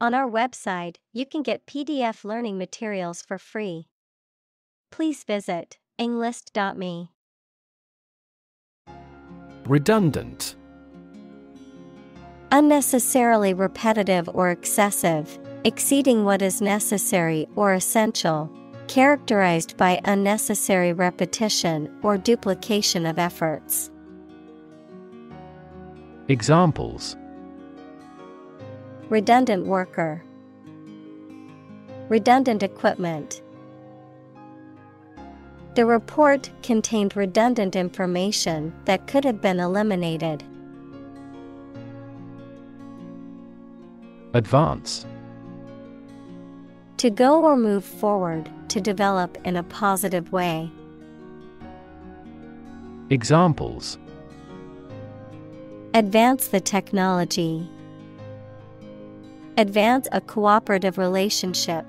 On our website, you can get PDF learning materials for free. Please visit englist.me. Redundant. Unnecessarily repetitive or excessive, exceeding what is necessary or essential, characterized by unnecessary repetition or duplication of efforts. Examples: Redundant worker, redundant equipment. The report contained redundant information that could have been eliminated. Advance. To go or move forward, to develop in a positive way. Examples: Advance the technology. Advance a cooperative relationship.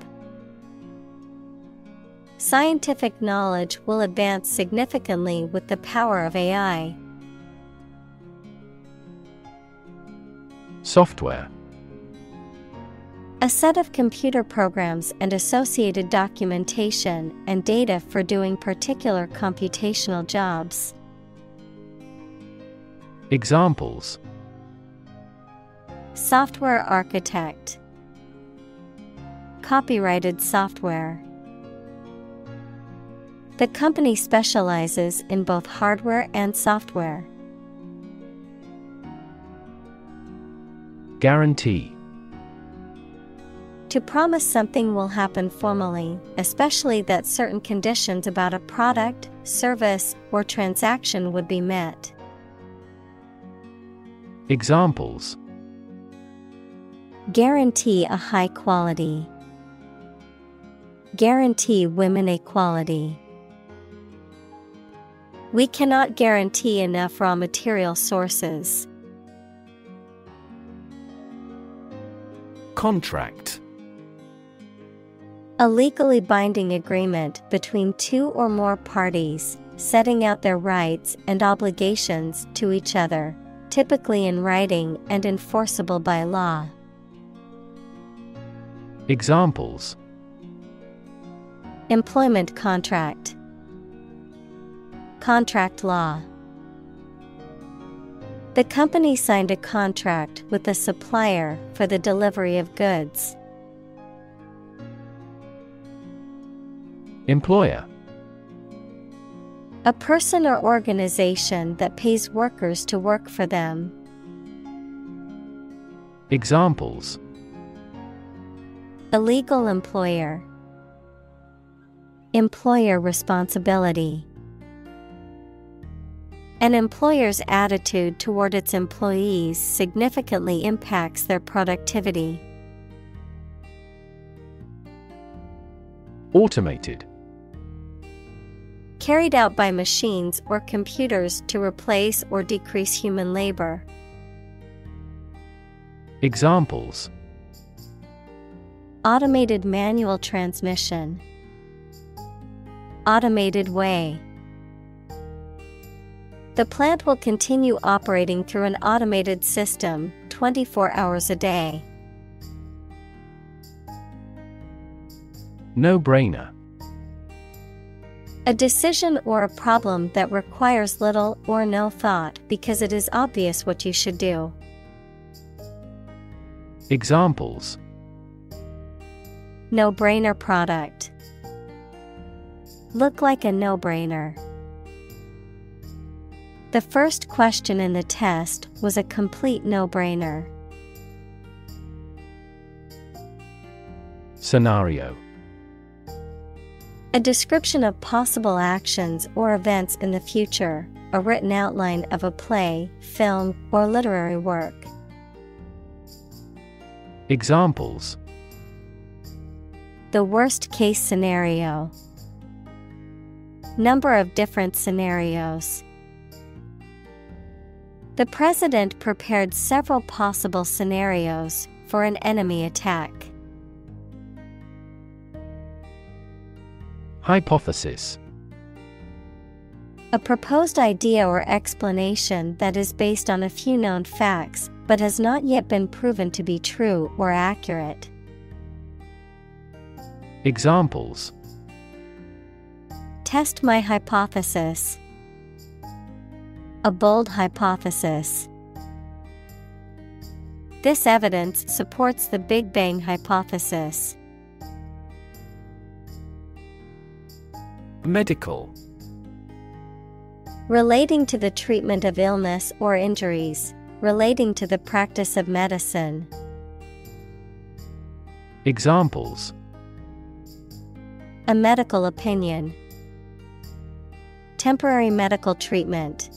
Scientific knowledge will advance significantly with the power of AI. Software. A set of computer programs and associated documentation and data for doing particular computational jobs. Examples: Software architect. Copyrighted software. The company specializes in both hardware and software. Guarantee. To promise something will happen formally, especially that certain conditions about a product, service, or transaction would be met. Examples: Guarantee a high quality. Guarantee women equality. We cannot guarantee enough raw material sources. Contract. A legally binding agreement between two or more parties, setting out their rights and obligations to each other, typically in writing and enforceable by law. Examples: Employment contract. Contract law. The company signed a contract with a supplier for the delivery of goods. Employer. A person or organization that pays workers to work for them. Examples: A legal employer. Employer responsibility. An employer's attitude toward its employees significantly impacts their productivity. Automated. Carried out by machines or computers to replace or decrease human labor. Examples: Automated manual transmission. Automated way. The plant will continue operating through an automated system 24 hours a day. No-brainer. A decision or a problem that requires little or no thought because it is obvious what you should do. Examples: No-brainer product. Look like a no-brainer. The first question in the test was a complete no-brainer. Scenario. A description of possible actions or events in the future, a written outline of a play, film, or literary work. Examples: The worst-case scenario. Number of different scenarios. The president prepared several possible scenarios for an enemy attack. Hypothesis. A proposed idea or explanation that is based on a few known facts, but has not yet been proven to be true or accurate. Examples: Test my hypothesis. A bold hypothesis. This evidence supports the Big Bang hypothesis. Medical. Relating to the treatment of illness or injuries, relating to the practice of medicine. Examples: A medical opinion. Temporary medical treatment.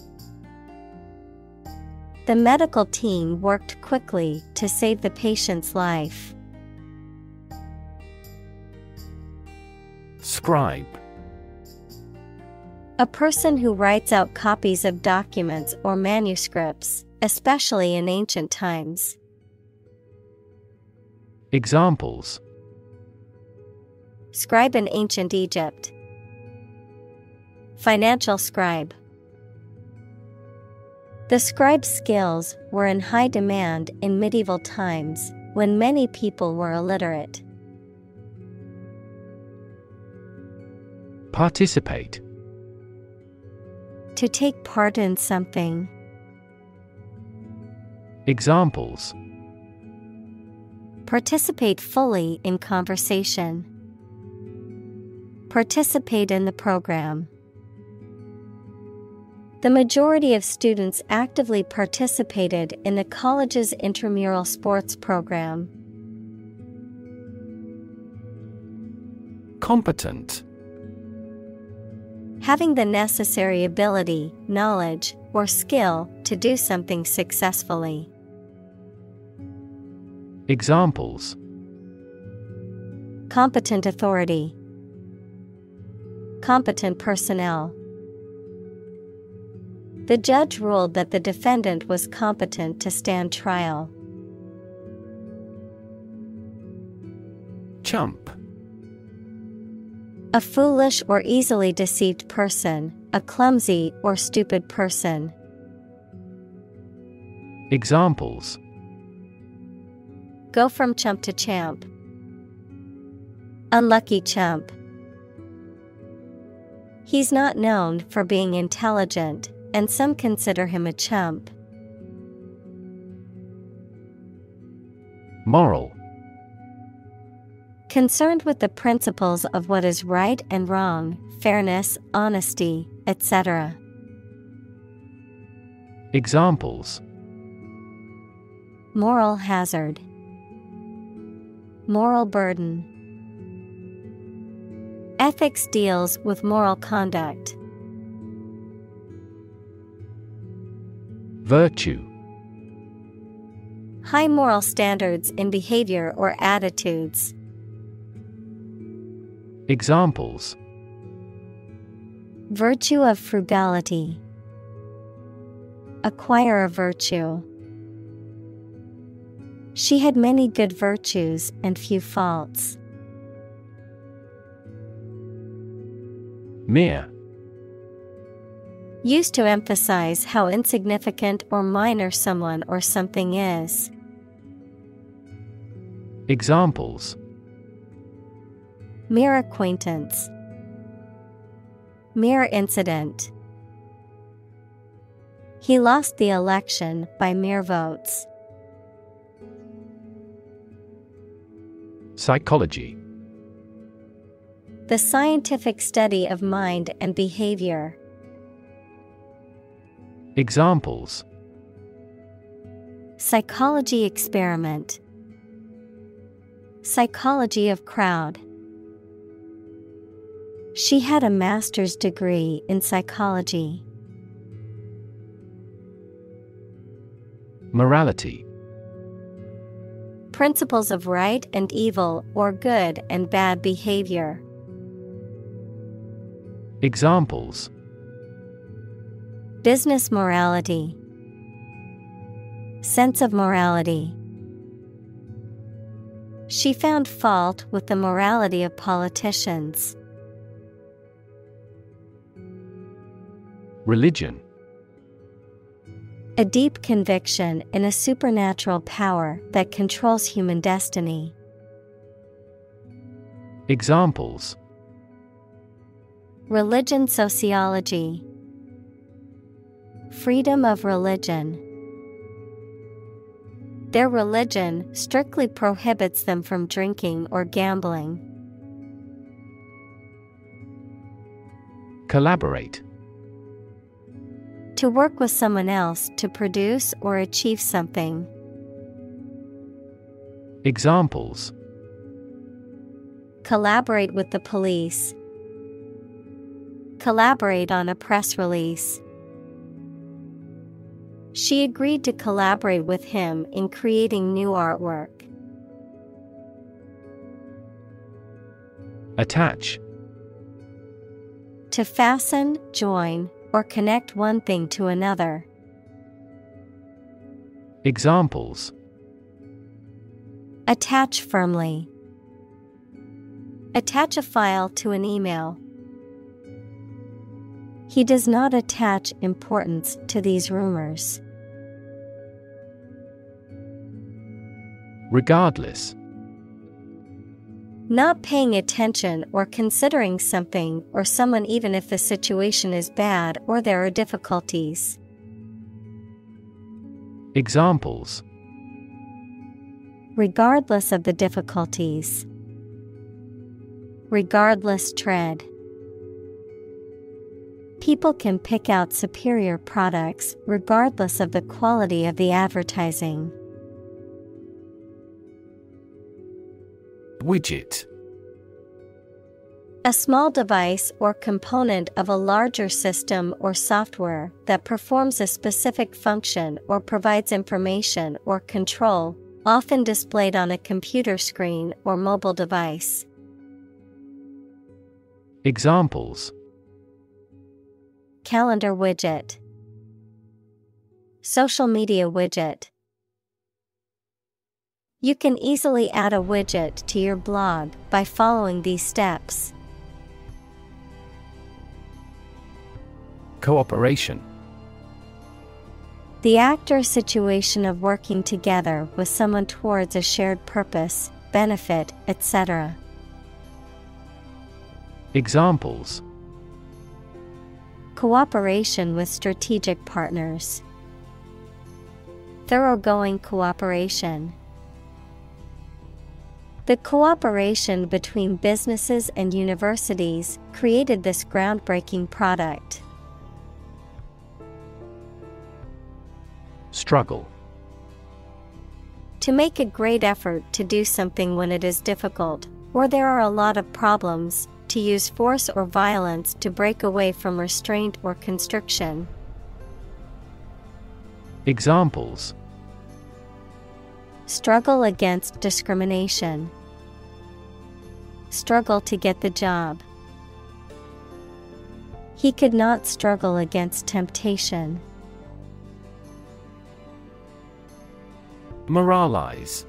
The medical team worked quickly to save the patient's life. Scribe. A person who writes out copies of documents or manuscripts, especially in ancient times. Examples: Scribe in ancient Egypt. Financial scribe. The scribe's skills were in high demand in medieval times, when many people were illiterate. Participate. To take part in something. Examples: Participate fully in conversation. Participate in the program. The majority of students actively participated in the college's intramural sports program. Competent. Having the necessary ability, knowledge, or skill to do something successfully. Examples: Competent authority. Competent personnel. The judge ruled that the defendant was competent to stand trial. Chump. A foolish or easily deceived person, a clumsy or stupid person. Examples: Go from chump to champ. Unlucky chump. He's not known for being intelligent, and some consider him a chump. Moral. Concerned with the principles of what is right and wrong, fairness, honesty, etc. Examples: Moral hazard. Moral burden. Ethics deals with moral conduct. Virtue. High moral standards in behavior or attitudes. Examples: Virtue of frugality. Acquire a virtue. She had many good virtues and few faults. Mere. Used to emphasize how insignificant or minor someone or something is. Examples: Mere acquaintance. Mere incident. He lost the election by mere votes. Psychology. The scientific study of mind and behavior. Examples: Psychology experiment. Psychology of crowd. She had a master's degree in psychology. Morality. Principles of right and evil or good and bad behavior. Examples: Business morality. Sense of morality. She found fault with the morality of politicians. Religion. A deep conviction in a supernatural power that controls human destiny. Examples: Religion sociology. Freedom of religion. Their religion strictly prohibits them from drinking or gambling. Collaborate. To work with someone else to produce or achieve something. Examples: Collaborate with the police. Collaborate on a press release. She agreed to collaborate with him in creating new artwork. Attach. To fasten, join, or connect one thing to another. Examples: Attach firmly. Attach a file to an email. He does not attach importance to these rumors. Regardless. Not paying attention or considering something or someone even if the situation is bad or there are difficulties. Examples: Regardless of the difficulties. Regardless tread. People can pick out superior products regardless of the quality of the advertising. Widget. A small device or component of a larger system or software that performs a specific function or provides information or control, often displayed on a computer screen or mobile device. Examples: Calendar widget. Social media widget. You can easily add a widget to your blog by following these steps. Cooperation. The act or situation of working together with someone towards a shared purpose, benefit, etc. Examples: Cooperation with strategic partners. Thoroughgoing cooperation. The cooperation between businesses and universities created this groundbreaking product. Struggle. To make a great effort to do something when it is difficult, or there are a lot of problems, to use force or violence to break away from restraint or constriction. Examples: Struggle against discrimination. Struggle to get the job. He could not struggle against temptation. Moralize.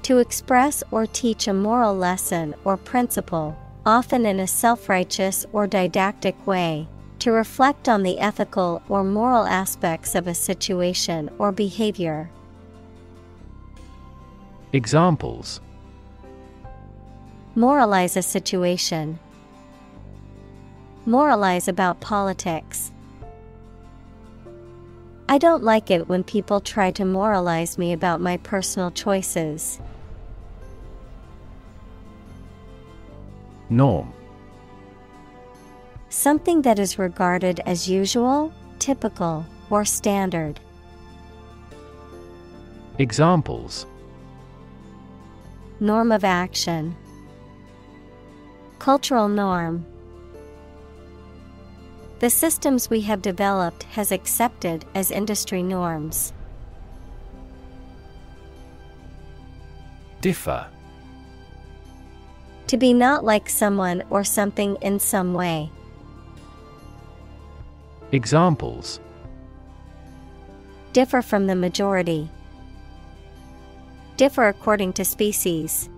To express or teach a moral lesson or principle, often in a self-righteous or didactic way, to reflect on the ethical or moral aspects of a situation or behavior. Examples: Moralize a situation. Moralize about politics. I don't like it when people try to moralize me about my personal choices. Norm. Something that is regarded as usual, typical, or standard. Examples: Norm of action. Cultural norm. The systems we have developed has accepted as industry norms. Differ. To be not like someone or something in some way. Examples: Differ from the majority. Differ according to species.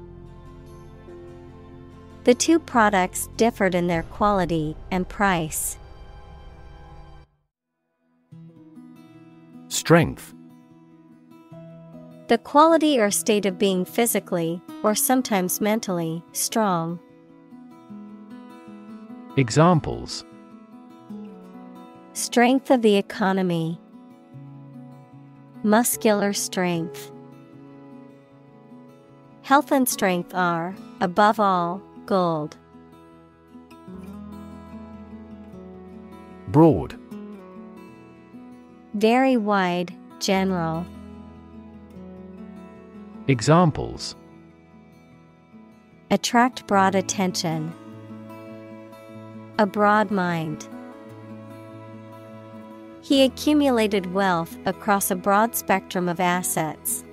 The two products differed in their quality and price. Strength. The quality or state of being physically, or sometimes mentally, strong. Examples: Strength of the economy. Muscular strength. Health and strength are, above all, gold. Broad. Very wide, general. Examples: Attract broad attention. A broad mind. He accumulated wealth across a broad spectrum of assets.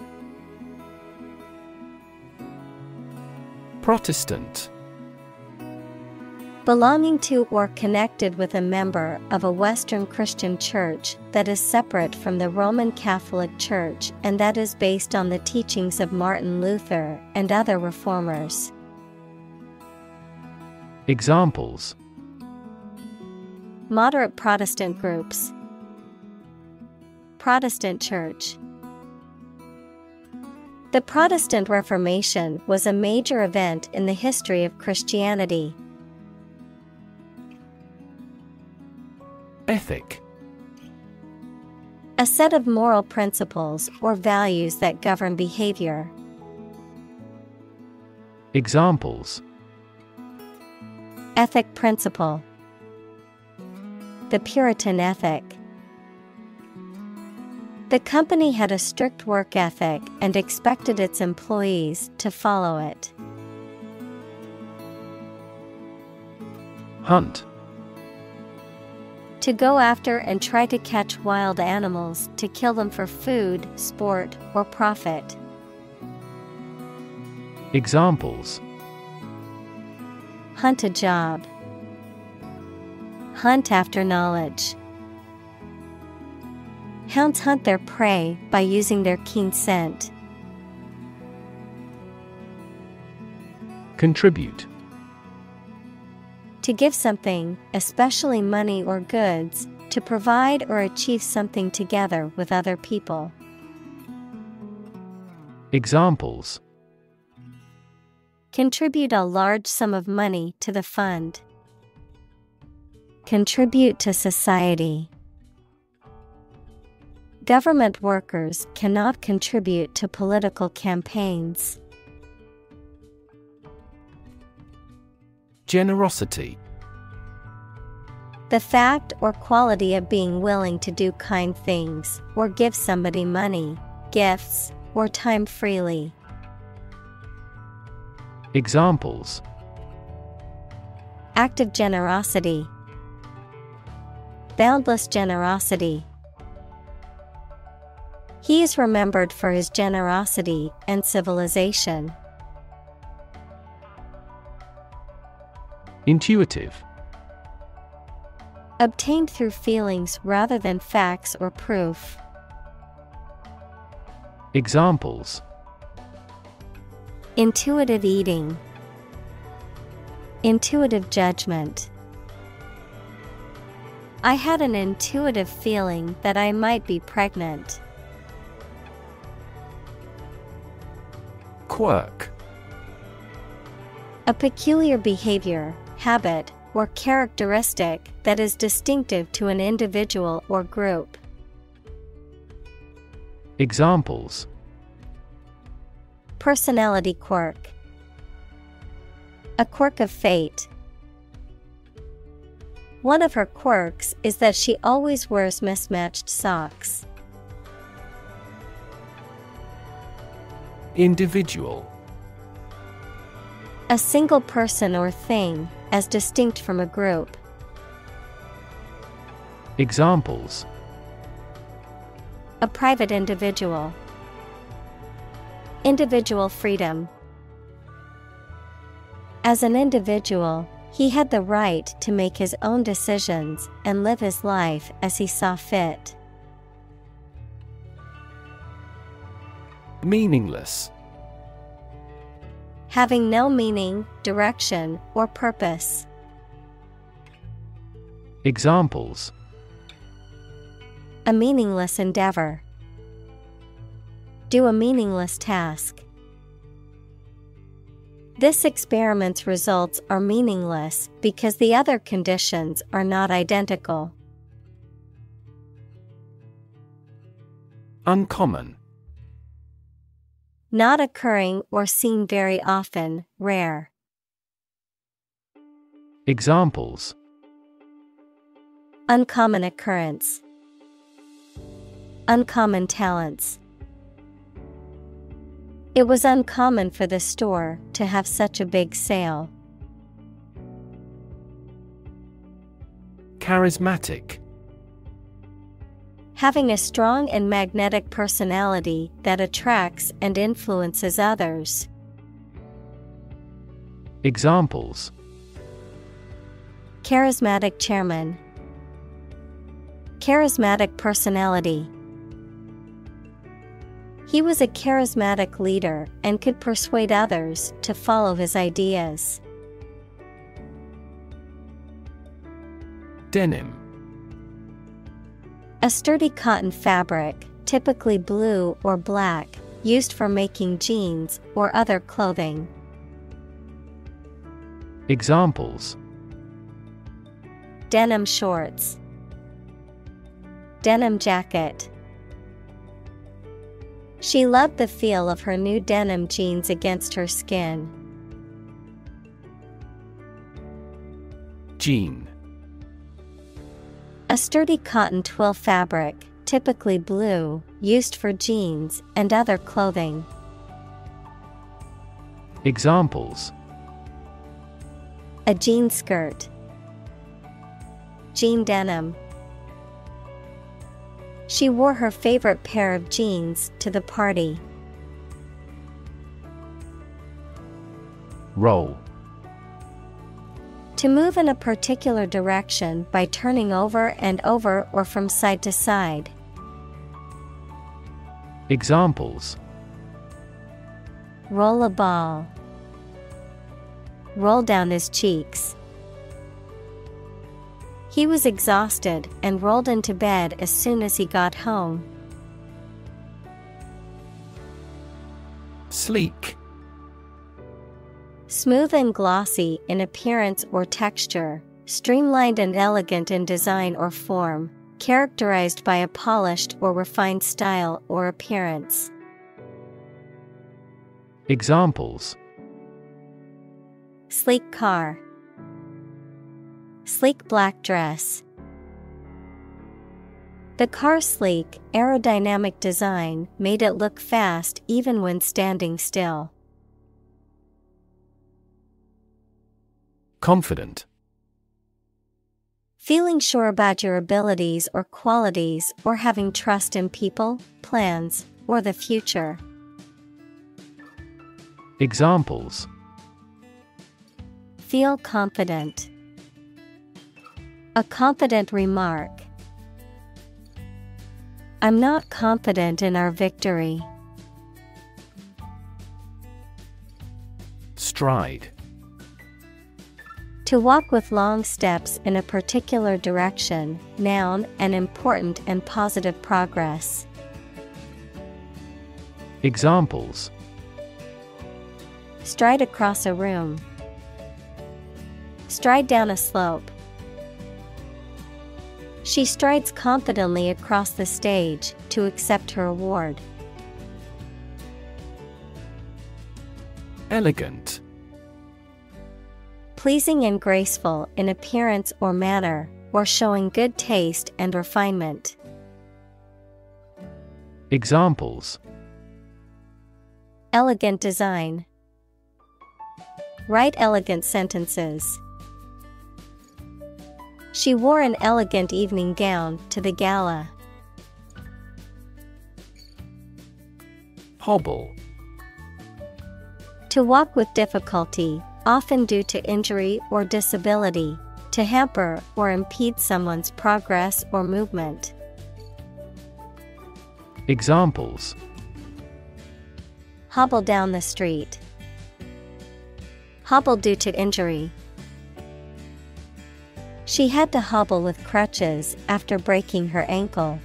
Protestant. Belonging to or connected with a member of a Western Christian church that is separate from the Roman Catholic Church and that is based on the teachings of Martin Luther and other reformers. Examples: Moderate Protestant groups. Protestant church. The Protestant Reformation was a major event in the history of Christianity. Ethic. A set of moral principles or values that govern behavior. Examples: Ethic principle. The Puritan ethic. The company had a strict work ethic and expected its employees to follow it. Hunt. To go after and try to catch wild animals to kill them for food, sport, or profit. Examples: Hunt a job. Hunt after knowledge. Hounds hunt their prey by using their keen scent. Contribute. To give something, especially money or goods, to provide or achieve something together with other people. Examples: Contribute a large sum of money to the fund. Contribute to society. Government workers cannot contribute to political campaigns. Generosity. The fact or quality of being willing to do kind things or give somebody money, gifts, or time freely. Examples: Act of generosity. Boundless generosity. He is remembered for his generosity and civilization. Intuitive. Obtained through feelings rather than facts or proof. Examples: Intuitive eating. Intuitive judgment. I had an intuitive feeling that I might be pregnant. Quirk. A peculiar behavior, habit, or characteristic that is distinctive to an individual or group. Examples: Personality quirk. A quirk of fate. One of her quirks is that she always wears mismatched socks. Individual. A single person or thing, as distinct from a group. Examples: A private individual. Individual freedom. As an individual, he had the right to make his own decisions and live his life as he saw fit. Meaningless. Having no meaning, direction, or purpose. Examples: A meaningless endeavor. do a meaningless task. This experiment's results are meaningless because the other conditions are not identical. Uncommon. Not occurring or seen very often, rare. Examples: Uncommon occurrence. Uncommon talents. It was uncommon for the store to have such a big sale. Charismatic. Having a strong and magnetic personality that attracts and influences others. Examples: Charismatic chairman. Charismatic personality. He was a charismatic leader and could persuade others to follow his ideas. Denim. A sturdy cotton fabric, typically blue or black, used for making jeans or other clothing. Examples: Denim shorts. Denim jacket. She loved the feel of her new denim jeans against her skin. Jean. A sturdy cotton twill fabric, typically blue, used for jeans and other clothing. Examples: A jean skirt. Jean denim. She wore her favorite pair of jeans to the party. Roll. To move in a particular direction by turning over and over or from side to side. Examples: Roll a ball. Roll down his cheeks. He was exhausted and rolled into bed as soon as he got home. Sleek. Smooth and glossy in appearance or texture, streamlined and elegant in design or form, characterized by a polished or refined style or appearance. Examples: Sleek car. Sleek black dress. The car's sleek, aerodynamic design made it look fast even when standing still. Confident. Feeling sure about your abilities or qualities or having trust in people, plans, or the future. Examples: Feel confident. A confident remark. I'm not confident in our victory. Stride. To walk with long steps in a particular direction, noun, an important and positive progress. Examples: Stride across a room. Stride down a slope. She strides confidently across the stage to accept her award. Elegant. Pleasing and graceful in appearance or manner, or showing good taste and refinement. Examples: Elegant design. Write elegant sentences. She wore an elegant evening gown to the gala. Hobble. To walk with difficulty, often due to injury or disability, to hamper or impede someone's progress or movement. Examples: Hobble down the street. Hobble due to injury. She had to hobble with crutches after breaking her ankle.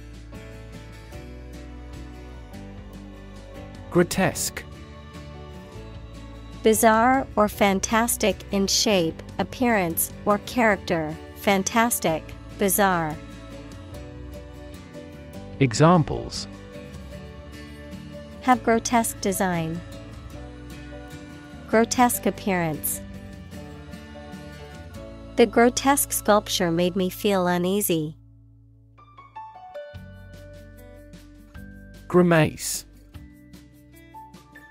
Grotesque. Bizarre or fantastic in shape, appearance, or character. Fantastic, bizarre. Examples: Have grotesque design. Grotesque appearance. The grotesque sculpture made me feel uneasy. Grimace.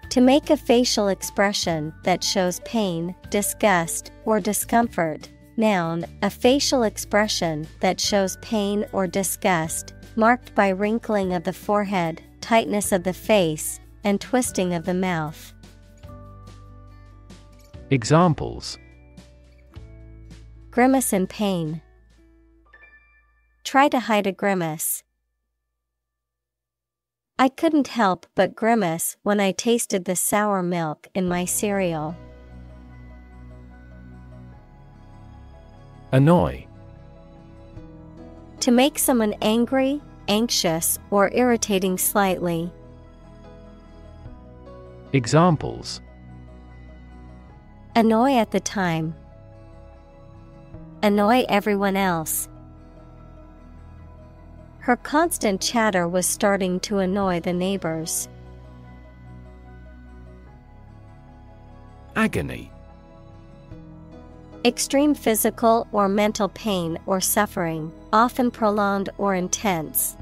To make a facial expression that shows pain, disgust, or discomfort. Noun, a facial expression that shows pain or disgust, marked by wrinkling of the forehead, tightness of the face, and twisting of the mouth. Examples: Grimace in pain. Try to hide a grimace. I couldn't help but grimace when I tasted the sour milk in my cereal. Annoy. To make someone angry, anxious, or irritating slightly. Examples: Annoy at the time. Annoy everyone else. Her constant chatter was starting to annoy the neighbors. Agony. Extreme physical or mental pain or suffering, often prolonged or intense.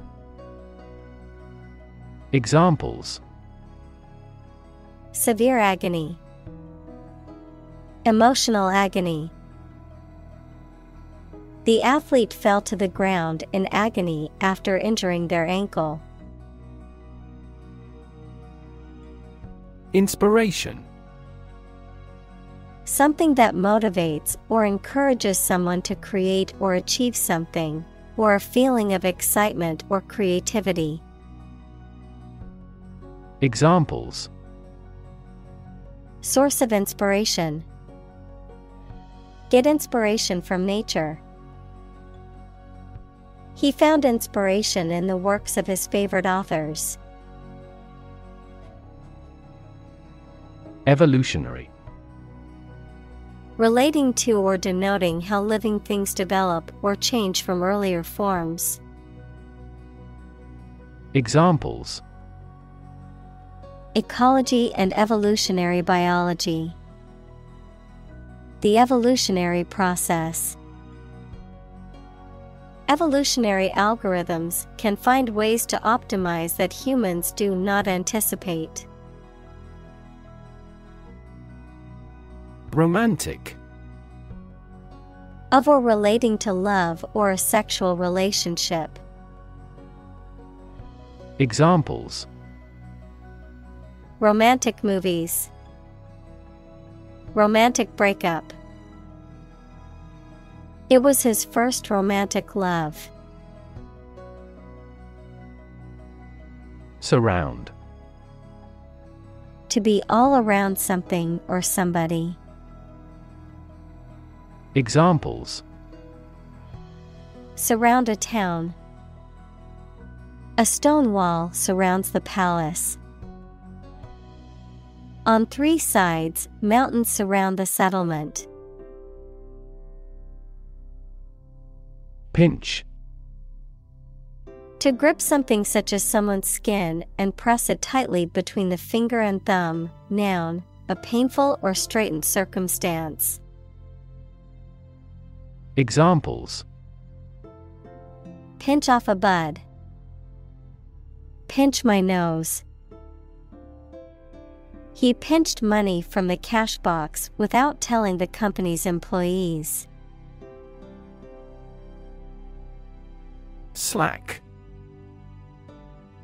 Examples: Severe agony. Emotional agony. The athlete fell to the ground in agony after injuring their ankle. Inspiration. Something that motivates or encourages someone to create or achieve something, or a feeling of excitement or creativity. Examples: Source of inspiration. Get inspiration from nature. He found inspiration in the works of his favorite authors. Evolutionary. Relating to or denoting how living things develop or change from earlier forms. Examples: Ecology and evolutionary biology. The evolutionary process. Evolutionary algorithms can find ways to optimize that humans do not anticipate. Romantic. Of or relating to love or a sexual relationship. Examples: Romantic movies. Romantic breakup. It was his first romantic love. Surround. To be all around something or somebody. Examples: Surround a town. A stone wall surrounds the palace. On 3 sides, mountains surround the settlement. Pinch. To grip something such as someone's skin and press it tightly between the finger and thumb. Noun, a painful or straitened circumstance. Examples: Pinch off a bud. Pinch my nose. He pinched money from the cash box without telling the company's employees. Slack.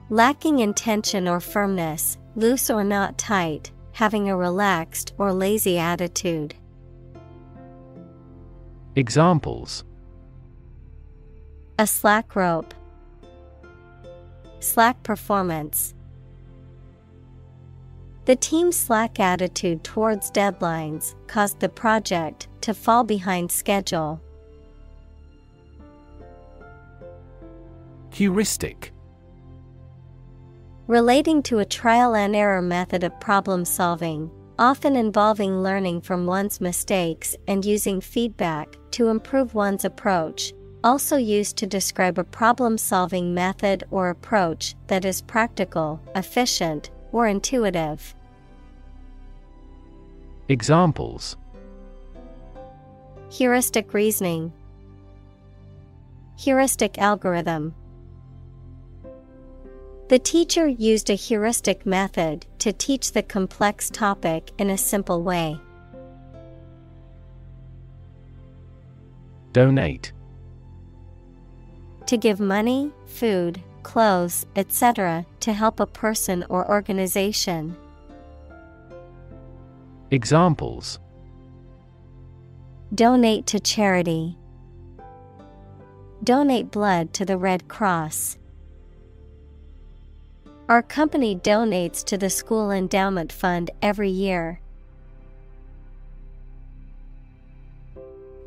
Lacking intention or firmness, loose or not tight, having a relaxed or lazy attitude. Examples: A slack rope. Slack performance. The team's slack attitude towards deadlines caused the project to fall behind schedule. Heuristic. Relating to a trial and error method of problem solving, often involving learning from one's mistakes and using feedback to improve one's approach, also used to describe a problem-solving method or approach that is practical, efficient, or intuitive. Examples: heuristic reasoning, heuristic algorithm. The teacher used a heuristic method to teach the complex topic in a simple way. Donate. To give money, food, clothes, etc. to help a person or organization. Examples: donate to charity, donate blood to the Red Cross. Our company donates to the school endowment fund every year.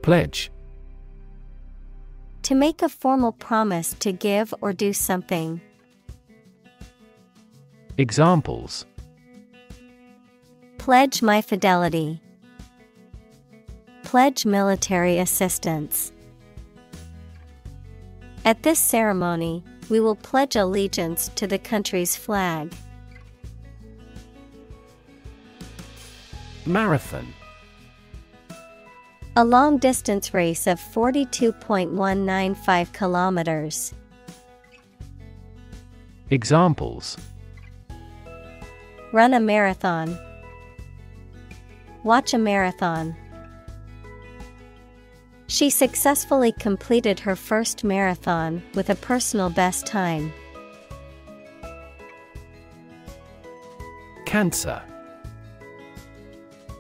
Pledge. To make a formal promise to give or do something. Examples: pledge my fidelity, pledge military assistance. At this ceremony, we will pledge allegiance to the country's flag. Marathon. A long-distance race of 42.195 kilometers. Examples: run a marathon, watch a marathon. She successfully completed her first marathon with a personal best time. Cancer.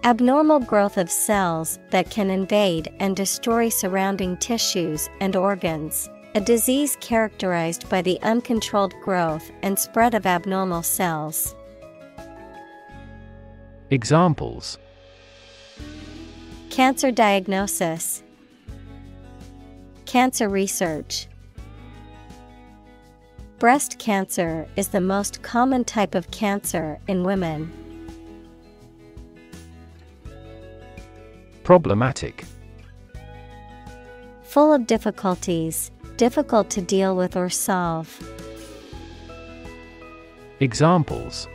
Abnormal growth of cells that can invade and destroy surrounding tissues and organs. A disease characterized by the uncontrolled growth and spread of abnormal cells. Examples: cancer diagnosis, cancer research. Breast cancer is the most common type of cancer in women. Problematic. Full of difficulties, difficult to deal with or solve. Examples: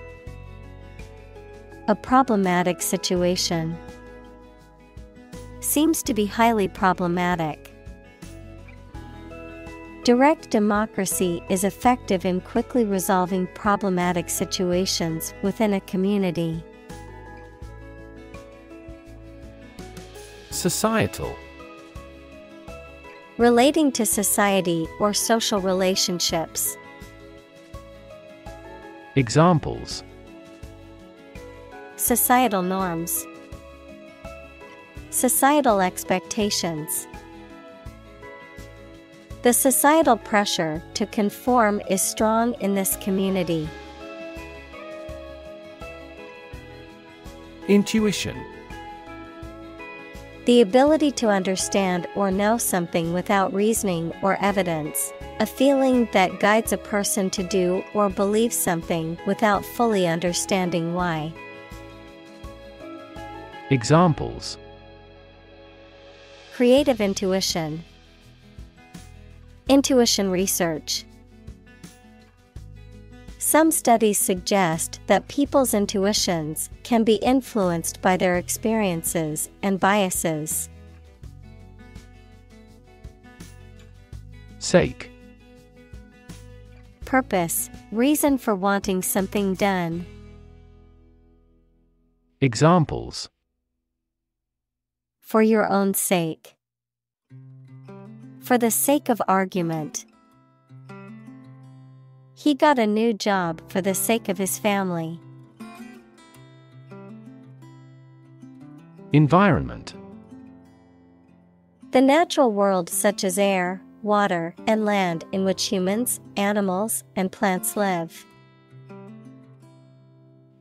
a problematic situation. Seems to be highly problematic. Direct democracy is effective in quickly resolving problematic situations within a community. Societal. Relating to society or social relationships. Examples: societal norms, societal expectations. The societal pressure to conform is strong in this community. Intuition. The ability to understand or know something without reasoning or evidence, a feeling that guides a person to do or believe something without fully understanding why. Examples: creative intuition, intuition research. Some studies suggest that people's intuitions can be influenced by their experiences and biases. Sake. Purpose, reason for wanting something done. Examples: for your own sake, for the sake of argument. He got a new job for the sake of his family. Environment. The natural world such as air, water, and land in which humans, animals, and plants live.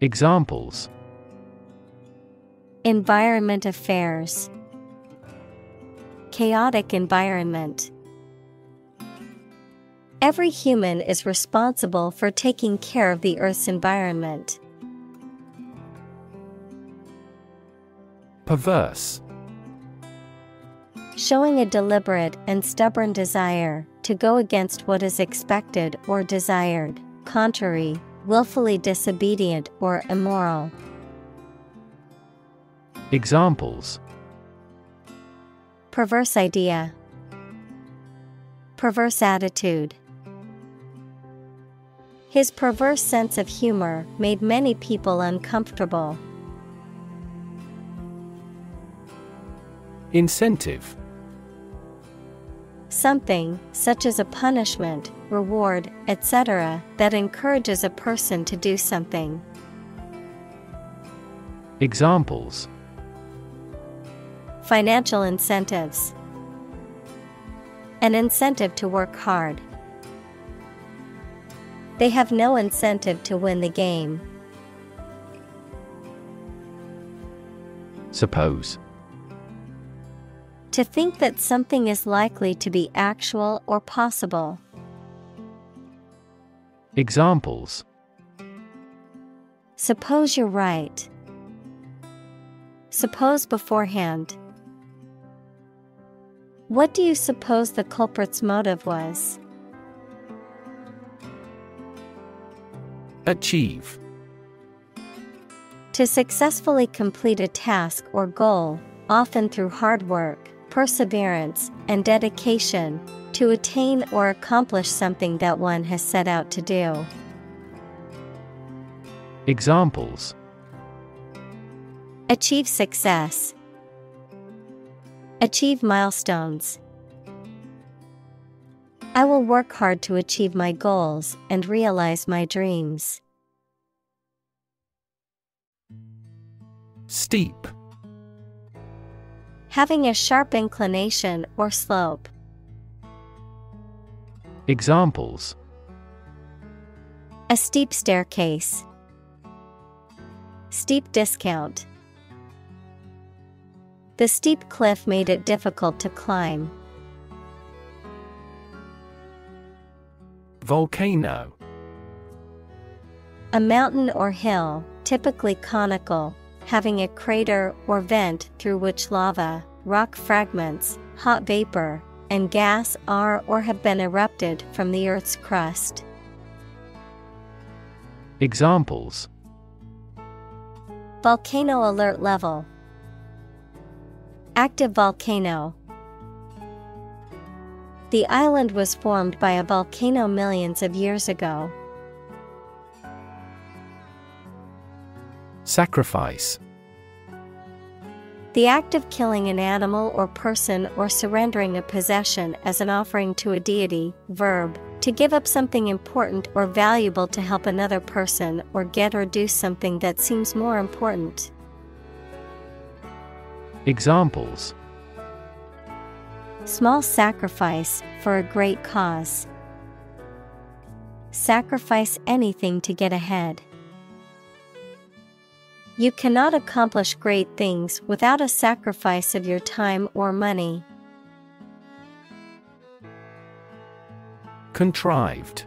Examples: environment affairs, chaotic environment. Every human is responsible for taking care of the Earth's environment. Perverse. Showing a deliberate and stubborn desire to go against what is expected or desired, contrary, willfully disobedient or immoral. Examples: perverse idea, perverse attitude. His perverse sense of humor made many people uncomfortable. Incentive. Something, such as a punishment, reward, etc., that encourages a person to do something. Examples: financial incentives, an incentive to work hard. They have no incentive to win the game. Suppose. To think that something is likely to be actual or possible. Examples: suppose you're right. Suppose beforehand. What do you suppose the culprit's motive was? Achieve. To successfully complete a task or goal, often through hard work, perseverance, and dedication, to attain or accomplish something that one has set out to do. Examples: achieve success. Achieve milestones. I will work hard to achieve my goals and realize my dreams. Steep. Having a sharp inclination or slope. Examples: a steep staircase. Steep discount. The steep cliff made it difficult to climb. Volcano. A mountain or hill, typically conical, having a crater or vent through which lava, rock fragments, hot vapor, and gas are or have been erupted from the Earth's crust. Examples: volcano alert level. Active volcano. The island was formed by a volcano millions of years ago. Sacrifice. The act of killing an animal or person or surrendering a possession as an offering to a deity. Verb, to give up something important or valuable to help another person or get or do something that seems more important. Examples: small sacrifice for a great cause. Sacrifice anything to get ahead. You cannot accomplish great things without a sacrifice of your time or money. Contrived.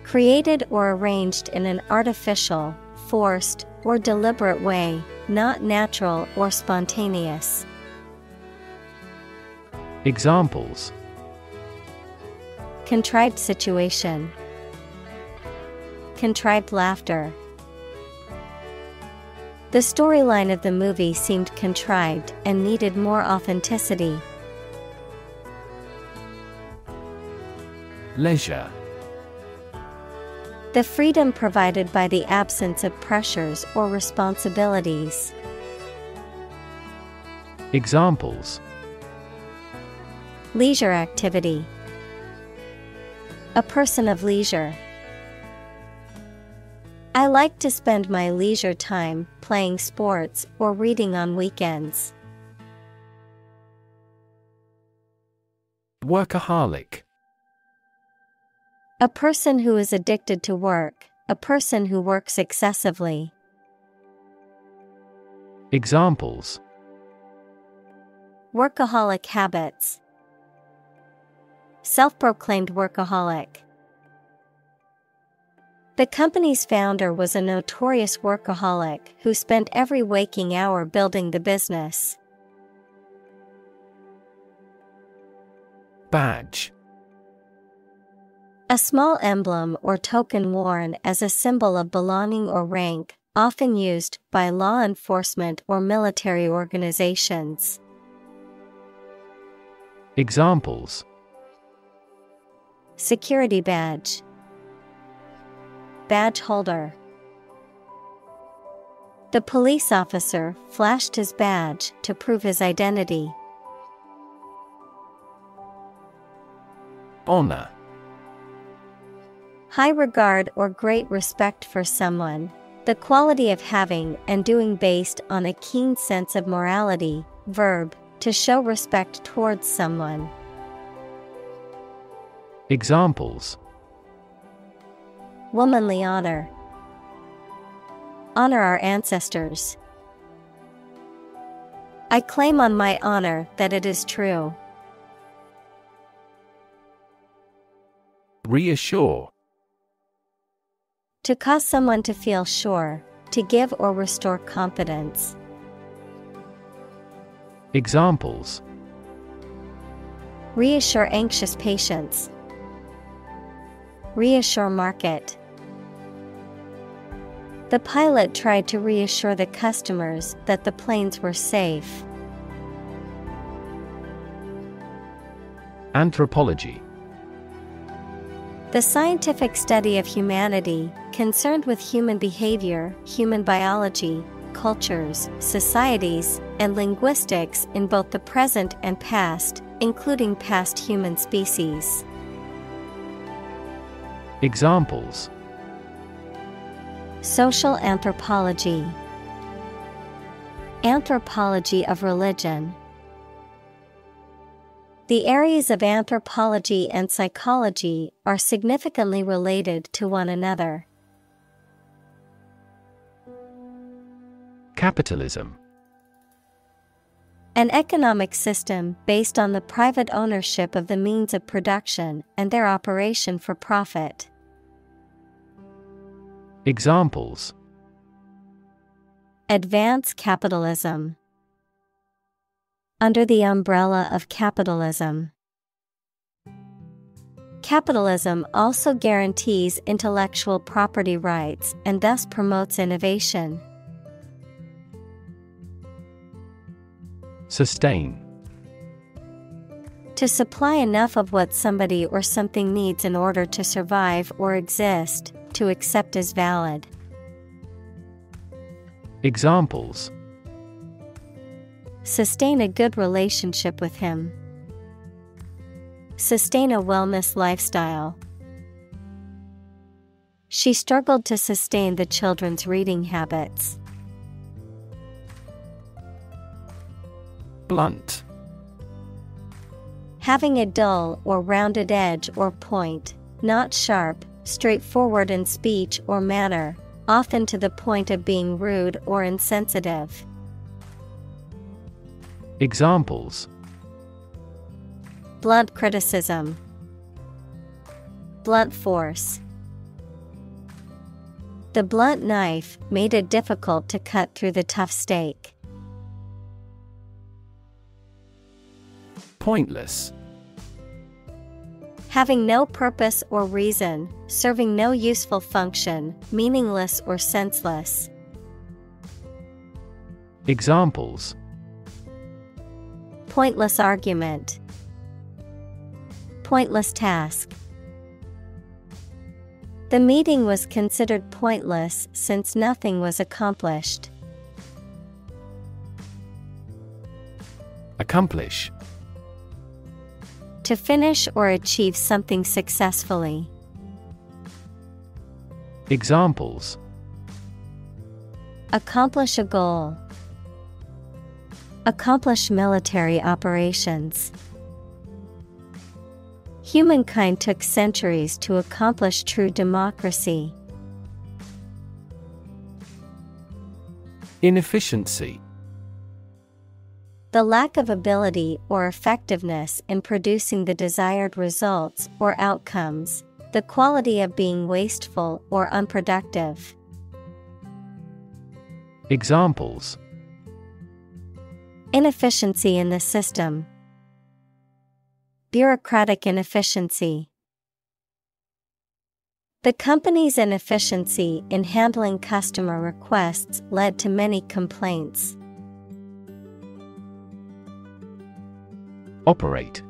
Created or arranged in an artificial, forced, or deliberate way, not natural or spontaneous. Examples: contrived situation. Contrived laughter. The storyline of the movie seemed contrived and needed more authenticity. Leisure. The freedom provided by the absence of pressures or responsibilities. Examples: leisure activity. A person of leisure. I like to spend my leisure time playing sports or reading on weekends. Workaholic. A person who is addicted to work, a person who works excessively. Examples: workaholic habits. self-proclaimed workaholic. The company's founder was a notorious workaholic who spent every waking hour building the business. Badge. A small emblem or token worn as a symbol of belonging or rank, often used by law enforcement or military organizations. Examples: security badge, badge holder. The police officer flashed his badge to prove his identity. Honor. High regard or great respect for someone, the quality of having and doing based on a keen sense of morality. Verb, to show respect towards someone. Examples: womanly honor, honor our ancestors. I claim on my honor that it is true. Reassure. To cause someone to feel sure, to give or restore confidence. Examples: reassure anxious patients, reassure market. The pilot tried to reassure the customers that the planes were safe. Anthropology. The scientific study of humanity, concerned with human behavior, human biology, cultures, societies, and linguistics in both the present and past, including past human species. Examples: social anthropology, anthropology of religion. The areas of anthropology and psychology are significantly related to one another. Capitalism. An economic system based on the private ownership of the means of production and their operation for profit. Examples: advance capitalism, under the umbrella of capitalism. Capitalism also guarantees intellectual property rights and thus promotes innovation. Sustain. To supply enough of what somebody or something needs in order to survive or exist, to accept as valid. Examples: sustain a good relationship with him. Sustain a wellness lifestyle. She struggled to sustain the children's reading habits. Blunt. Having a dull or rounded edge or point, not sharp, straightforward in speech or manner, often to the point of being rude or insensitive. Examples: blunt criticism, blunt force. The blunt knife made it difficult to cut through the tough steak. Pointless. Having no purpose or reason, serving no useful function, meaningless or senseless. Examples: pointless argument, pointless task. The meeting was considered pointless since nothing was accomplished. Accomplish. To finish or achieve something successfully. Examples: accomplish a goal, accomplish military operations. Humankind took centuries to accomplish true democracy. Inefficiency. The lack of ability or effectiveness in producing the desired results or outcomes. The quality of being wasteful or unproductive. Examples: Inefficiency in the system. Bureaucratic inefficiency. The company's inefficiency in handling customer requests led to many complaints. Operate.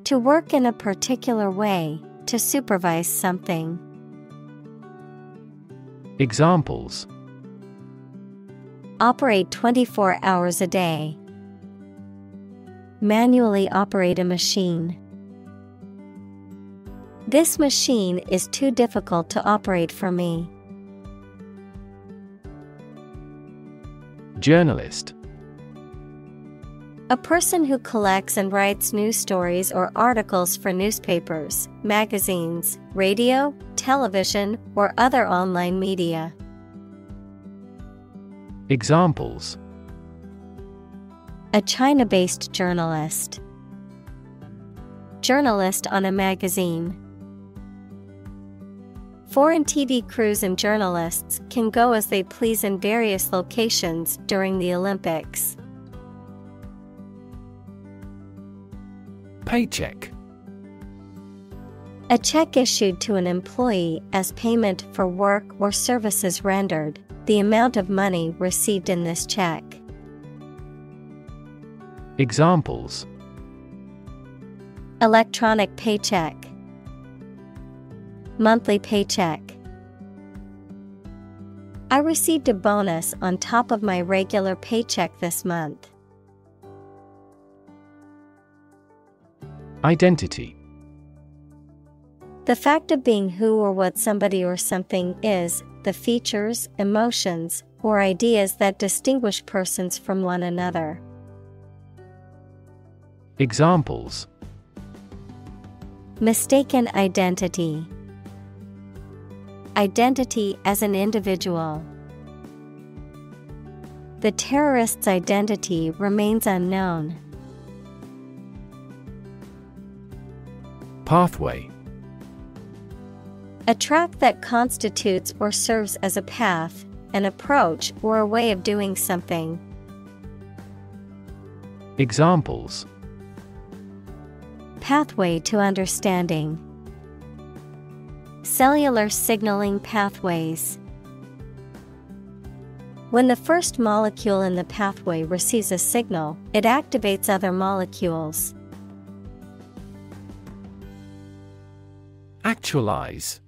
To work in a particular way, to supervise something. Examples: Operate 24 hours a day. Manually operate a machine. This machine is too difficult to operate for me. Journalist. A person who collects and writes news stories or articles for newspapers, magazines, radio, television, or other online media. Examples: A China-based journalist. Journalist on a magazine. Foreign TV crews and journalists can go as they please in various locations during the Olympics. Paycheck. A check issued to an employee as payment for work or services rendered, the amount of money received in this check. Examples: Electronic paycheck. Monthly paycheck. I received a bonus on top of my regular paycheck this month. Identity. The fact of being who or what somebody or something is, the features, emotions, or ideas that distinguish persons from one another. Examples: Mistaken identity. Identity as an individual. The terrorist's identity remains unknown. Pathway. A track that constitutes or serves as a path, an approach, or a way of doing something. Examples: Pathway to understanding. Cellular signaling pathways. When the first molecule in the pathway receives a signal, it activates other molecules. Actualize.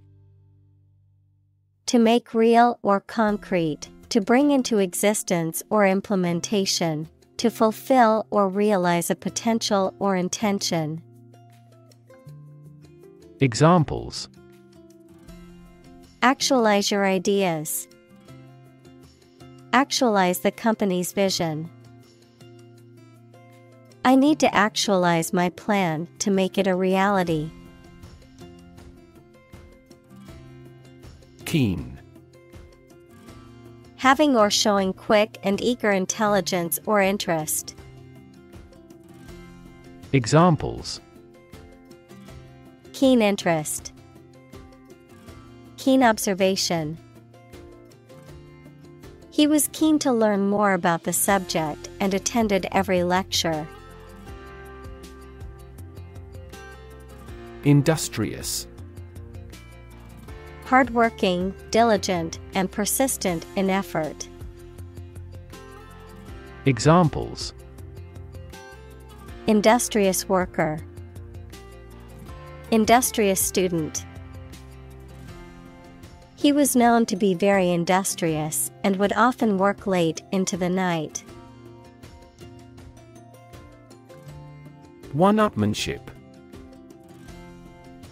To make real or concrete, to bring into existence or implementation, to fulfill or realize a potential or intention. Examples: Actualize your ideas. Actualize the company's vision. I need to actualize my plan to make it a reality. Keen. Having or showing quick and eager intelligence or interest. Examples: Keen interest. Keen observation. He was keen to learn more about the subject and attended every lecture. Industrious. Hardworking, diligent, and persistent in effort. Examples: Industrious worker. Industrious student. He was known to be very industrious and would often work late into the night. One-upmanship.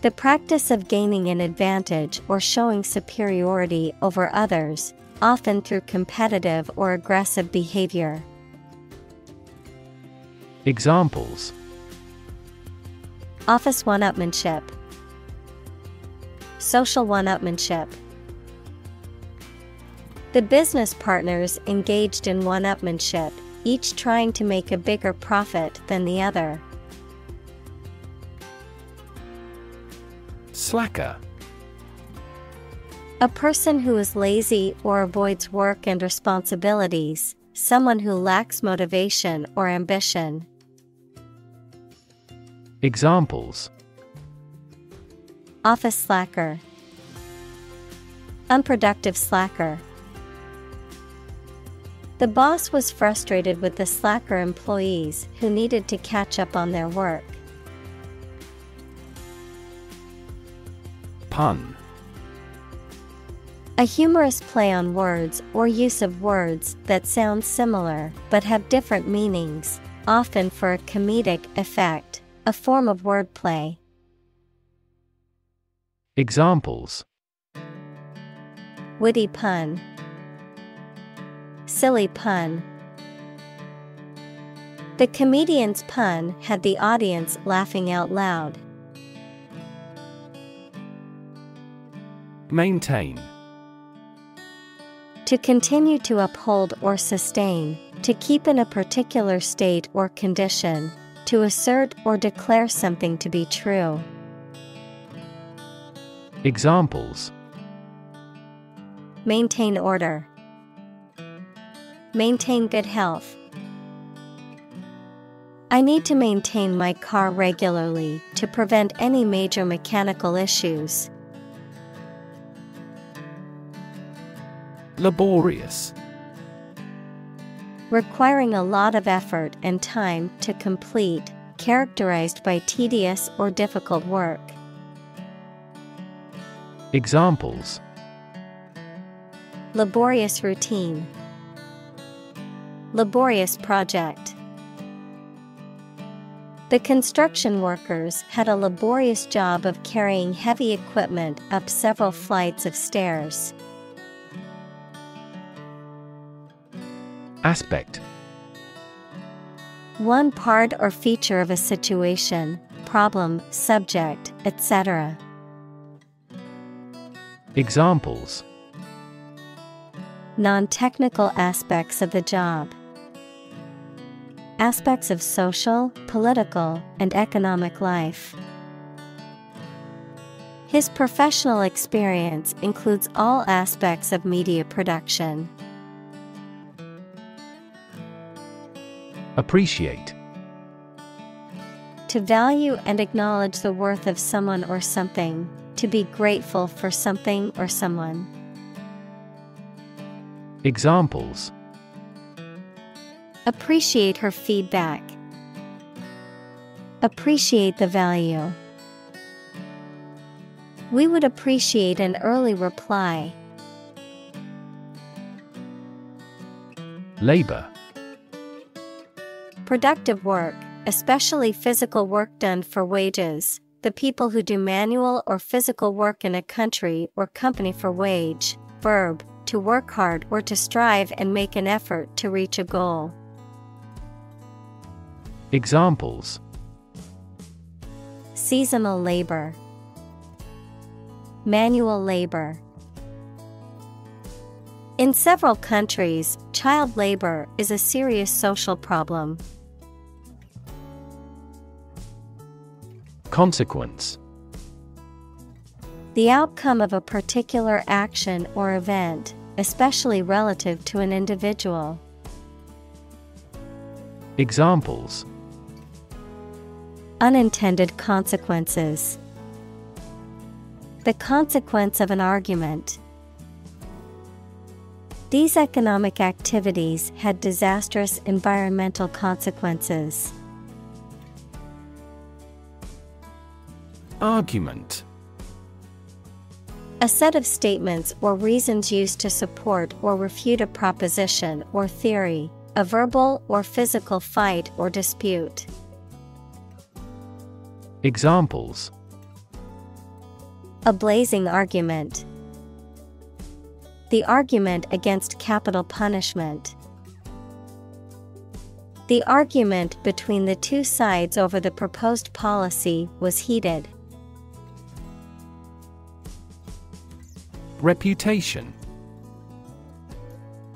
The practice of gaining an advantage or showing superiority over others, often through competitive or aggressive behavior. Examples: Office one-upmanship. Social one-upmanship. The business partners engaged in one-upmanship, each trying to make a bigger profit than the other. Slacker. A person who is lazy or avoids work and responsibilities, someone who lacks motivation or ambition. Examples: Office slacker. Unproductive slacker. The boss was frustrated with the slacker employees who needed to catch up on their work. Pun. A humorous play on words or use of words that sound similar but have different meanings, often for a comedic effect, a form of wordplay. Examples: Witty pun. Silly pun. The comedian's pun had the audience laughing out loud. Maintain. To continue to uphold or sustain, to keep in a particular state or condition, to assert or declare something to be true. Examples: Maintain order. Maintain good health. I need to maintain my car regularly to prevent any major mechanical issues. Laborious. Requiring a lot of effort and time to complete, characterized by tedious or difficult work. Examples: Laborious routine. Laborious project. The construction workers had a laborious job of carrying heavy equipment up several flights of stairs. Aspect. One part or feature of a situation, problem, subject, etc. Examples: Non-technical aspects of the job. Aspects of social, political, and economic life. His professional experience includes all aspects of media production. Appreciate. To value and acknowledge the worth of someone or something, to be grateful for something or someone. Examples: Appreciate her feedback. Appreciate the value. We would appreciate an early reply. Labor. Productive work, especially physical work done for wages, the people who do manual or physical work in a country or company for wage. Verb, to work hard or to strive and make an effort to reach a goal. Examples: Seasonal labor. Manual labor. In several countries, child labor is a serious social problem. Consequence. The outcome of a particular action or event, especially relative to an individual. Examples: Unintended consequences. The consequence of an argument. These economic activities had disastrous environmental consequences. Argument. A set of statements or reasons used to support or refute a proposition or theory, a verbal or physical fight or dispute. Examples: A blazing argument. The argument against capital punishment. The argument between the two sides over the proposed policy was heated. Reputation.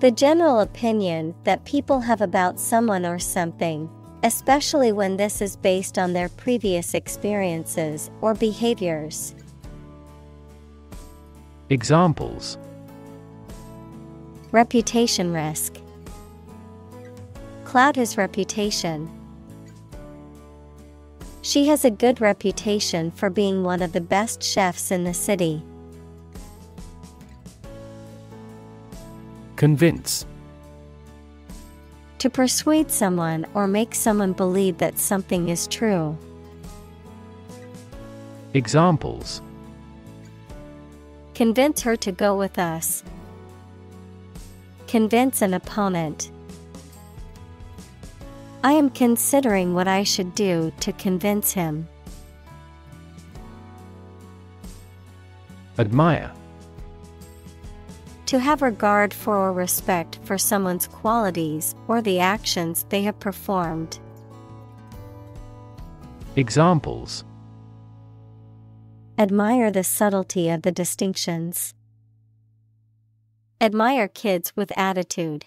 The general opinion that people have about someone or something, especially when this is based on their previous experiences or behaviors. Examples: Reputation risk. Cloud his reputation. She has a good reputation for being one of the best chefs in the city. Convince. To persuade someone or make someone believe that something is true. Examples: Convince her to go with us. Convince an opponent. I am considering what I should do to convince him. Admire. To have regard for or respect for someone's qualities or the actions they have performed. Examples: Admire the subtlety of the distinctions. Admire kids with attitude.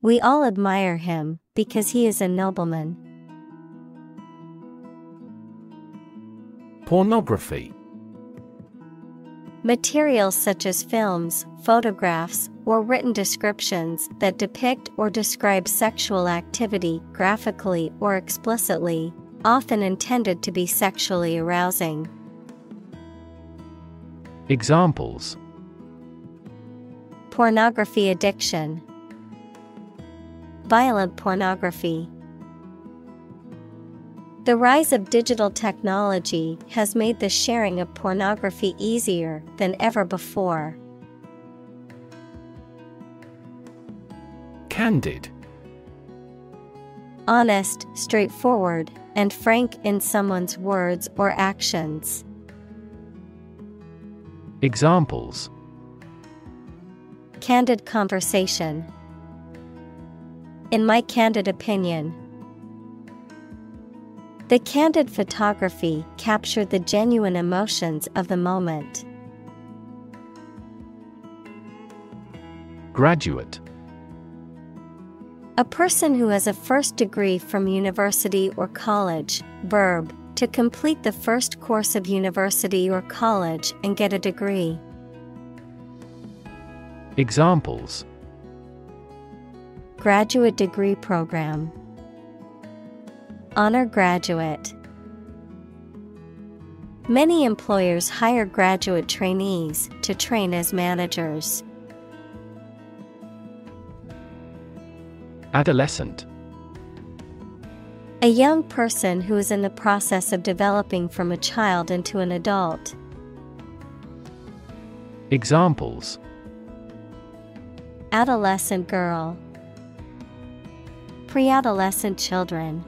We all admire him because he is a nobleman. Pornography. Materials such as films, photographs, or written descriptions that depict or describe sexual activity graphically or explicitly, often intended to be sexually arousing. Examples: Pornography addiction. Violent pornography. The rise of digital technology has made the sharing of pornography easier than ever before. Candid. Honest, straightforward, and frank in someone's words or actions. Examples: Candid conversation. In my candid opinion. The candid photography captured the genuine emotions of the moment. Graduate. A person who has a first degree from university or college. Verb, to complete the first course of university or college and get a degree. Examples: Graduate degree program. Honor graduate. Many employers hire graduate trainees to train as managers. Adolescent. A young person who is in the process of developing from a child into an adult. Examples: Adolescent girl. Pre-adolescent children.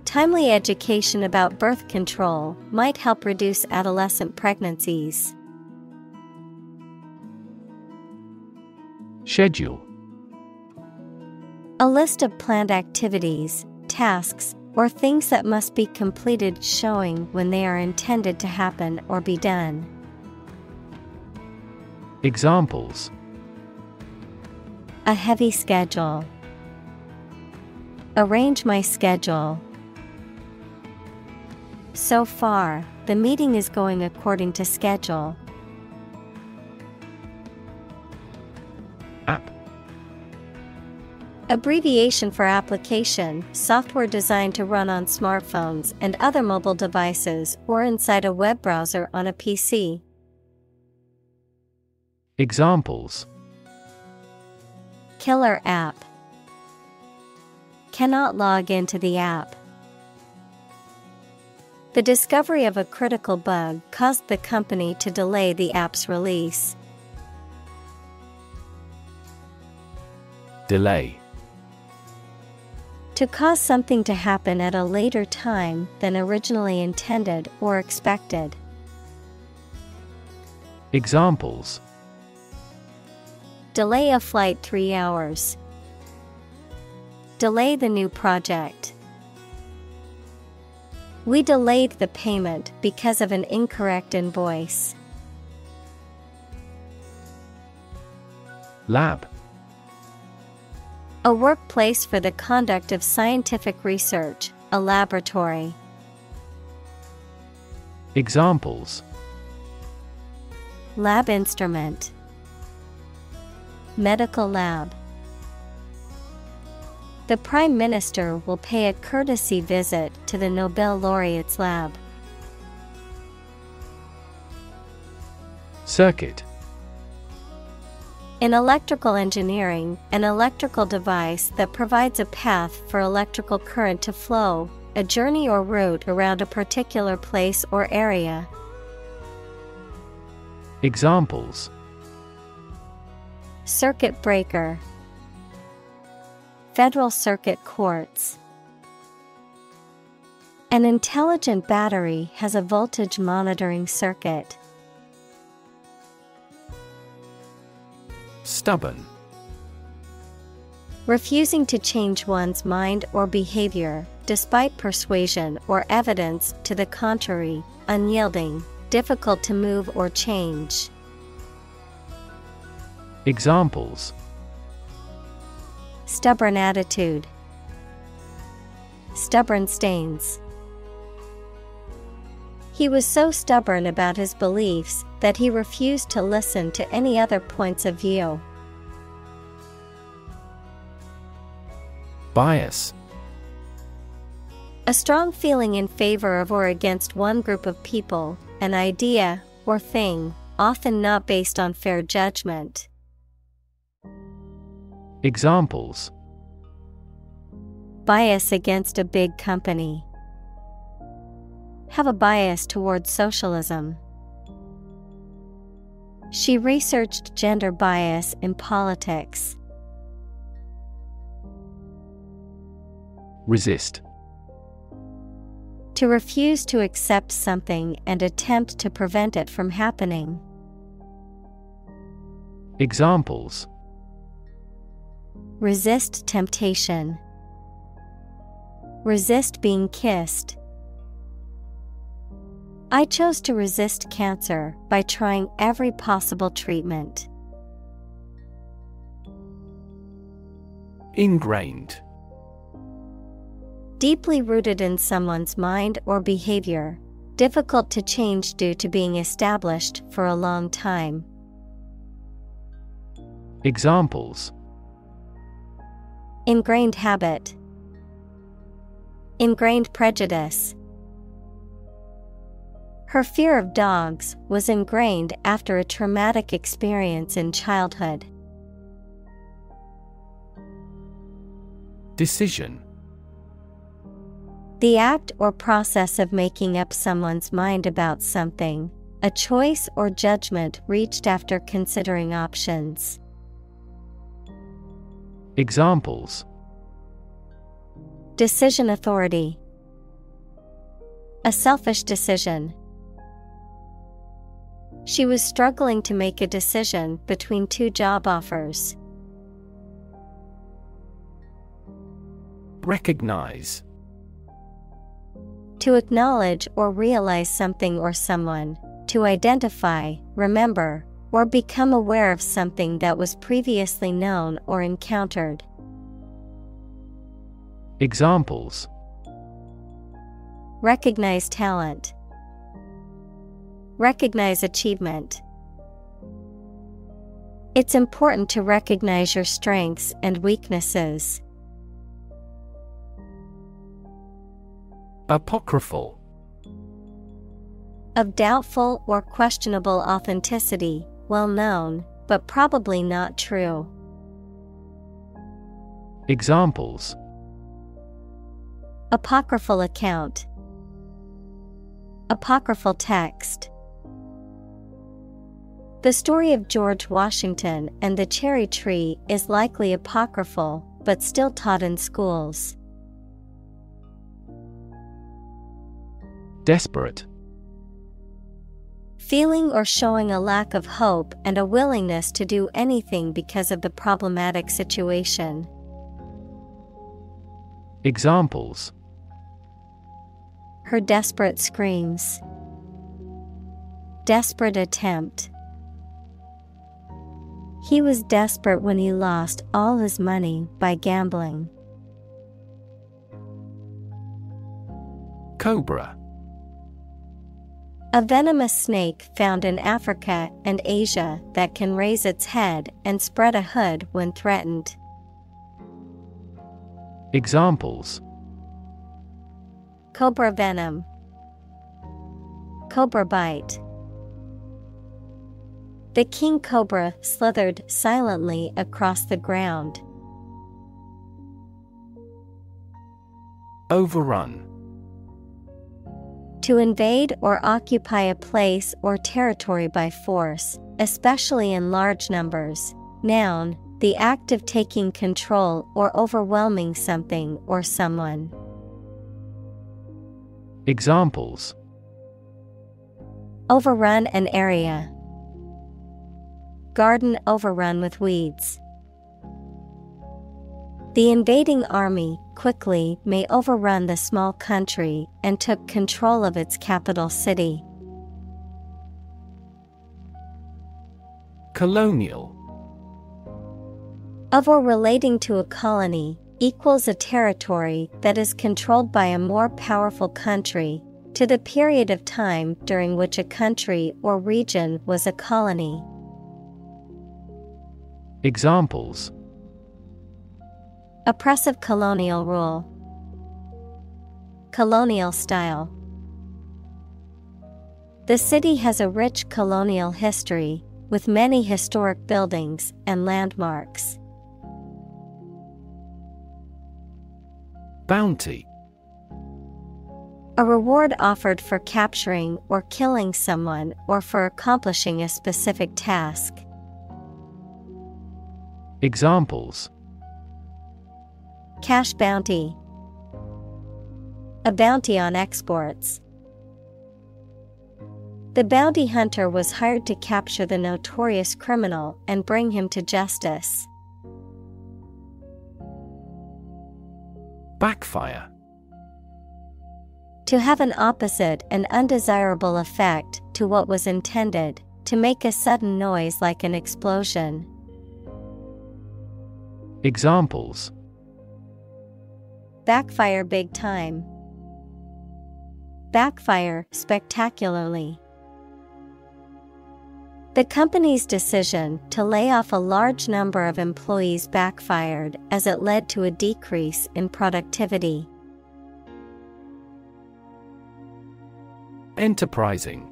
Timely education about birth control might help reduce adolescent pregnancies. Schedule. A list of planned activities, tasks, or things that must be completed showing when they are intended to happen or be done. Examples: A heavy schedule. Arrange my schedule. So far, the meeting is going according to schedule. App. Abbreviation for application, software designed to run on smartphones and other mobile devices or inside a web browser on a PC. Examples: Killer app. Cannot log into the app. The discovery of a critical bug caused the company to delay the app's release. Delay. To cause something to happen at a later time than originally intended or expected. Examples: Delay a flight 3 hours. Delay the new project. We delayed the payment because of an incorrect invoice. Lab. A workplace for the conduct of scientific research, a laboratory. Examples: Lab instrument. Medical lab. The Prime Minister will pay a courtesy visit to the Nobel laureate's lab. Circuit. In electrical engineering, an electrical device that provides a path for electrical current to flow, a journey or route around a particular place or area. Examples: Circuit breaker. Federal Circuit courts. An intelligent battery has a voltage monitoring circuit. Stubborn. Refusing to change one's mind or behavior, despite persuasion or evidence to the contrary, unyielding, difficult to move or change. Examples: Stubborn attitude. Stubborn stains. He was so stubborn about his beliefs that he refused to listen to any other points of view. Bias. A strong feeling in favor of or against one group of people, an idea, or thing, often not based on fair judgment. Examples: Bias against a big company. Have a bias towards socialism. She researched gender bias in politics. Resist. To refuse to accept something and attempt to prevent it from happening. Examples: Resist temptation. Resist being kissed. I chose to resist cancer by trying every possible treatment. Ingrained. Deeply rooted in someone's mind or behavior, difficult to change due to being established for a long time. Examples: Ingrained habit. Ingrained prejudice. Her fear of dogs was ingrained after a traumatic experience in childhood. Decision. The act or process of making up someone's mind about something, a choice or judgment reached after considering options. Examples: Decision authority. A selfish decision. She was struggling to make a decision between two job offers. Recognize. To acknowledge or realize something or someone, to identify, remember, or become aware of something that was previously known or encountered. Examples: Recognize talent. Recognize achievement. It's important to recognize your strengths and weaknesses. Apocryphal. Of doubtful or questionable authenticity, well known, but probably not true. Examples: Apocryphal account. Apocryphal text. The story of George Washington and the cherry tree is likely apocryphal, but still taught in schools. Desperate. Feeling or showing a lack of hope and a willingness to do anything because of the problematic situation. Examples: Her desperate screams. Desperate attempt. He was desperate when he lost all his money by gambling. Cobra. A venomous snake found in Africa and Asia that can raise its head and spread a hood when threatened. Examples: Cobra venom, cobra bite. The king cobra slithered silently across the ground. Overrun. To invade or occupy a place or territory by force, especially in large numbers. Noun, the act of taking control or overwhelming something or someone. Examples: Overrun an area. Garden overrun with weeds. The invading army quickly may overrun the small country and took control of its capital city. Colonial. Of or relating to a colony, equals a territory that is controlled by a more powerful country, to the period of time during which a country or region was a colony. Examples: Oppressive colonial rule. Colonial style. The city has a rich colonial history, with many historic buildings and landmarks. Bounty. A reward offered for capturing or killing someone or for accomplishing a specific task. Examples: Cash bounty. A bounty on exports. The bounty hunter was hired to capture the notorious criminal and bring him to justice. Backfire. To have an opposite and undesirable effect to what was intended, to make a sudden noise like an explosion. Examples: Backfire big time. Backfire spectacularly. The company's decision to lay off a large number of employees backfired as it led to a decrease in productivity. Enterprising.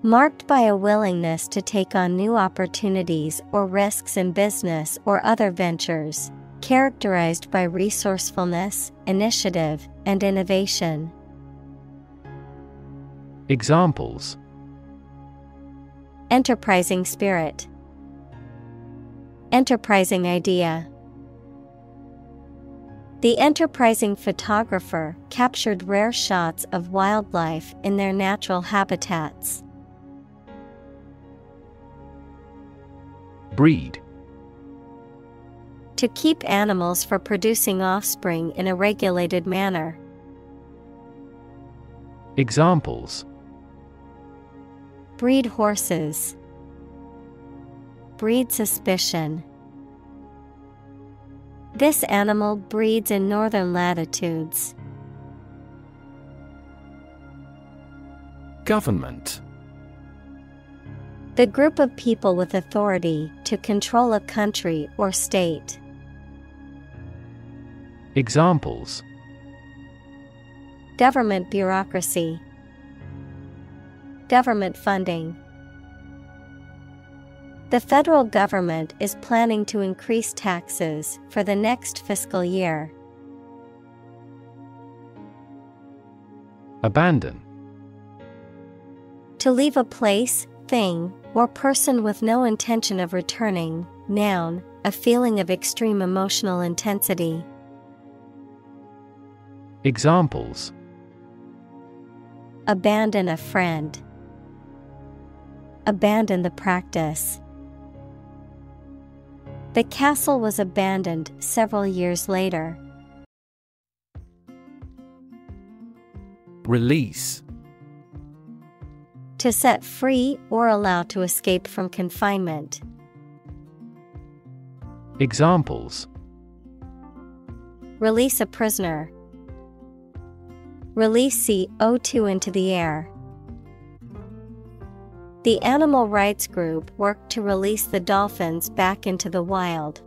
Marked by a willingness to take on new opportunities or risks in business or other ventures, characterized by resourcefulness, initiative, and innovation. Examples: Enterprising spirit. Enterprising idea. The enterprising photographer captured rare shots of wildlife in their natural habitats. Breed. To keep animals for producing offspring in a regulated manner. Examples: Breed horses. Breed suspicion. This animal breeds in northern latitudes. Government. The group of people with authority to control a country or state. Examples: Government bureaucracy. Government funding. The federal government is planning to increase taxes for the next fiscal year. Abandon. To leave a place, thing, or person with no intention of returning. Noun, a feeling of extreme emotional intensity. Examples: Abandon a friend. Abandon the practice. The castle was abandoned several years later. Release. To set free or allow to escape from confinement. Examples: Release a prisoner. Release CO2 into the air. The animal rights group worked to release the dolphins back into the wild.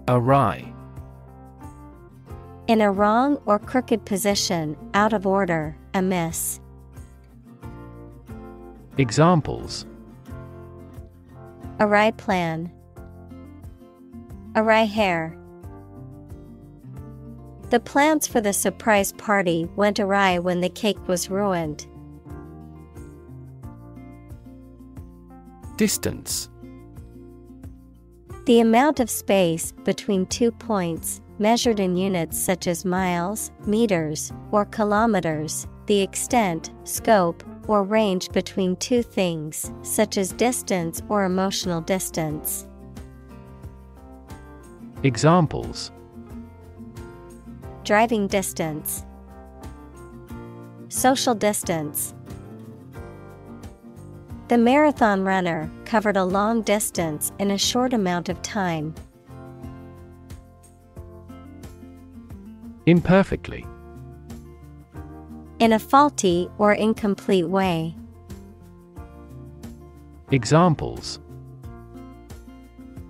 Awry. In a wrong or crooked position, out of order, amiss. Examples: Awry plan. Awry hair. The plans for the surprise party went awry when the cake was ruined. Distance. The amount of space between 2 points, measured in units such as miles, meters, or kilometers, the extent, scope, or range between two things, such as distance or emotional distance. Examples: Driving distance. Social distance. The marathon runner covered a long distance in a short amount of time. Imperfectly. In a faulty or incomplete way. Examples: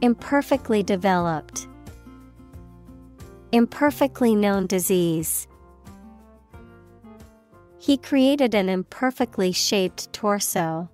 Imperfectly developed. Imperfectly known disease. He created an imperfectly shaped torso.